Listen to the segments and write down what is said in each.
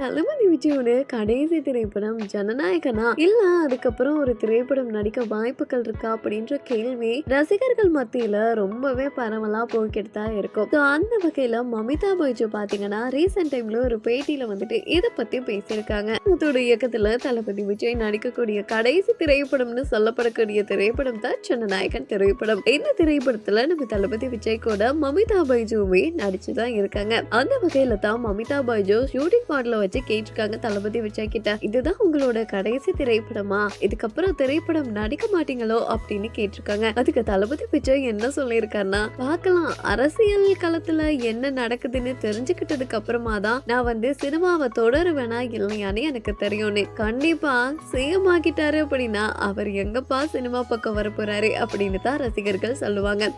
தளபதி விஜயோட கடைசி திரைப்படம் ஜனநாயகனா இல்ல அதுக்கப்புறம் ஒரு திரைப்படம் நடிக்க வாய்ப்புகள் இருக்கா அப்படின்ற கேள்வி ரசிகர்கள் மத்தியில ரொம்பவே பரவலா போய்கிட்டு தான் இருக்கும். அந்த வகையில மமிதா பைஜு பாத்தீங்கன்னா ரீசெண்ட் டைம்ல ஒரு பேட்டியில வந்துட்டு இதை பத்தி பேசியிருக்காங்க. அதோட இயக்கத்துல தளபதி விஜய் நடிக்கக்கூடிய கடைசி திரைப்படம்னு சொல்லப்படக்கூடிய திரைப்படம் தான் ஜனநாயகன் திரைப்படம். இந்த திரைப்படத்துல நம்ம தளபதி விஜய் கூட மமிதா பைஜுவே நடிச்சுதான் இருக்காங்க. அந்த வகையில தான் மமிதா பைஜு ஷூட்டிங் பாட்ல வச்சு கேட்டிருக்காங்க தளபதி விஜய் கிட்ட, இதுதான் உங்களோட கடைசி திரைப்படமா, இதுக்கப்புறம் திரைப்படம் நடிக்க மாட்டீங்களோ அப்படின்னு கேட்டிருக்காங்க. அதுக்கு தளபதி விஜய் என்ன சொல்லியிருக்காருன்னா, பார்க்கலாம், அரசியல் களத்துல என்ன நடக்குதுன்னு தெரிஞ்சுக்கிட்டதுக்கு அப்புறமா தான் நான் சினிமாவை தொடருவேனா இல்லையான்னு எனக்கு தெரியும்னு. கண்டிப்பா சிஎம் ஆகிட்டாரு அப்படின்னா அவர் எங்கப்பா சினிமா பக்கம் வர போறாரு அப்படின்னு தான் ரசிகர்கள் சொல்லுவாங்க.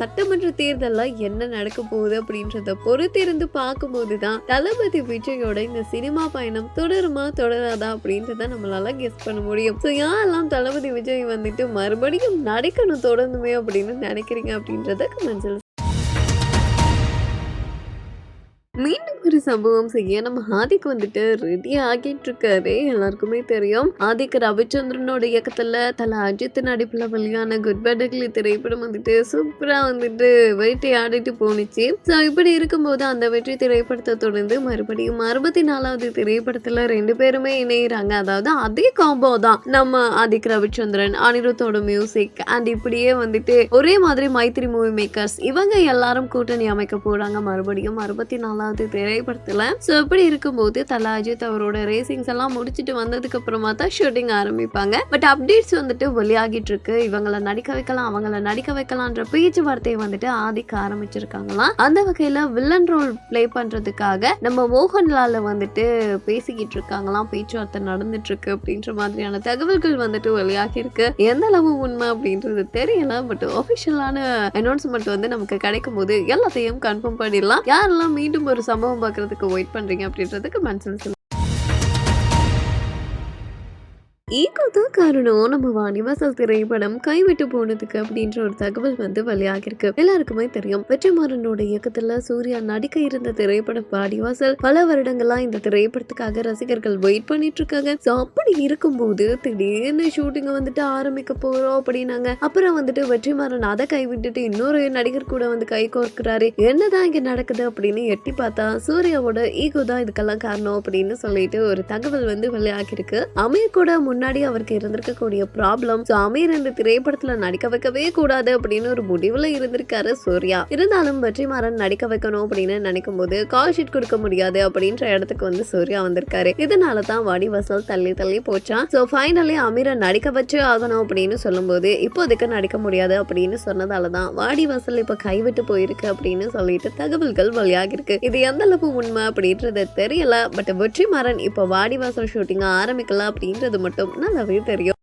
சட்டமன்ற தேர்தல்ல என்ன நடக்க போகுது அப்படின்றத பொறுத்திருந்து பார்க்கும்போதுதான் தளபதி விஜயோட இந்த சினிமா பயணம் தொடருமா தொடராதா அப்படின்றத நம்மளால கெஸ் பண்ண முடியும். யாரெல்லாம் தளபதி விஜய் மறுபடியும் நடிக்கணும் தொடர்ந்துமே அப்படின்னு நினைக்கிறீங்க அப்படின்றத கமெண்ட்ஸ்ல மீண்டும் ஒரு சம்பவம் செய்ய நம்ம ஆதிக்கு ரெடி ஆகிட்டு இருக்காரு. எல்லாருக்குமே தெரியும், ஆதிக்கு ரவிச்சந்திரனோட இயக்கத்துல தல அஜித் நடிப்புல வெளியான குட் பேட் அக்லி திரைப்படம் சூப்பரா வெயிட்டி ஆடிட்டு போனிச்சு. ஸோ இப்படி இருக்கும்போது அந்த வெற்றி திரைப்படத்தை தொடர்ந்து மறுபடியும் 64வது திரைப்படத்துல 2 பேருமே இணையிறாங்க. அதாவது அதே காம்போ தான், நம்ம ஆதிக்கு ரவிச்சந்திரன், அனிருத்தோட மியூசிக் அண்ட் இப்படியே ஒரே மாதிரி மைத்ரி மூவி மேக்கர்ஸ் இவங்க எல்லாரும் கூட்டணி அமைக்க போறாங்க மறுபடியும் 64வது திரைப்படத்துல. சோ இப்படி இருக்கும்போது தல அஜித் அவரோட ரேசிங்ஸ் எல்லாம் முடிச்சிட்டு வந்ததுக்கு அப்புறமா தான் ஷூட்டிங் ஆரம்பிப்பாங்க. பட் அப்டேட்ஸ் வெளியாகிட்டு இருக்கு. இவங்களை நடிக்க வைக்கலாம், அவங்கள நடிக்க வைக்கலாம்ன்ற பேச்சுவார்த்தையை ஆதிக்க ஆரம்பிச்சிருக்காங்களாம். அந்த வகையில வில்லன் ரோல் பிளே பண்றதுக்காக நம்ம மோகன்லால் பேசிக்கிட்டு இருக்காங்களாம், பேச்சுவார்த்தை நடந்துட்டு இருக்கு அப்படின்ற மாதிரியான தகவல்கள் வெளியாகி இருக்கு. எந்த அளவு உண்மை அப்படின்றது தெரியல. பட் ஆஃபிஷியலான அனௌன்ஸ்மெண்ட் நமக்கு கிடைக்கும் போது எல்லாத்தையும் கன்ஃபார்ம் பண்ணிடலாம். யாரெல்லாம் மீண்டும் ஒரு சம்பவம் பார்க்கறதுக்கு வெயிட் பண்றீங்க அப்படின்றதுக்கு மென்ஷன் ஈகோ தான் காரணம் நம்ம வாணிவாசல் திரைப்படம் கைவிட்டு போனதுக்கு அப்படின்ற ஒரு தகவல் வெளியாகிருக்கு. எல்லாருக்குமே தெரியும், வெற்றிமாறனோட இயக்கத்துல சூர்யா நடிக்க இருந்த திரைப்படம் வாணிவாசல். பல வருடங்களா இந்த திரைப்படத்துக்காக ரசிகர்கள் வெயிட் பண்ணிட்டு இருக்காங்க. அப்படி இருக்கும்போது திடீர்னு ஷூட்டிங் ஆரம்பிக்க போறோம் அப்படின்னாங்க. அப்புறம் வெற்றிமாறன் அதை கைவிட்டுட்டு இன்னொரு நடிகர் கூட கை கோர்க்கிறாரு. என்னதான் இங்க நடக்குது அப்படின்னு எட்டி பார்த்தா சூர்யாவோட ஈகோ தான் இதுக்கெல்லாம் காரணம் அப்படின்னு சொல்லிட்டு ஒரு தகவல் வெளியாகிருக்கு. அமீர் கூட முன்னாடி அவருக்கு இருந்திருக்கக்கூடிய ப்ராப்ளம், அமீர் இந்த திரைப்படத்துல நடிக்க வைக்கவே கூடாது அப்படின்னு ஒரு முடிவுல இருந்திருக்காரு சூர்யா. இருந்தாலும் வெற்றிமாறன் நடிக்க வைக்கணும் அப்படின்னு நினைக்கும் போது கால் ஷீட் கொடுக்க முடியாது அப்படின்ற இடத்துக்கு சூர்யா வந்திருக்காரு. இதனாலதான் வாடிவாசல் தள்ளி போச்சான். சோ ஃபைனலி அமீரை நடிக்க வச்சு ஆகணும் அப்படின்னு சொல்லும் போது இப்போதைக்கு நடிக்க முடியாது அப்படின்னு சொன்னதாலதான் வாடிவாசல் இப்ப கைவிட்டு போயிருக்கு அப்படின்னு சொல்லிட்டு தகவல்கள் வெளியாகிருக்கு. இது எந்த அளவு உண்மை அப்படின்றது தெரியல. பட் வெற்றிமாறன் இப்ப வாடிவாசல் ஷூட்டிங் ஆரம்பிக்கலாம் அப்படின்றது மட்டும் நல்லாவே தெரியும்.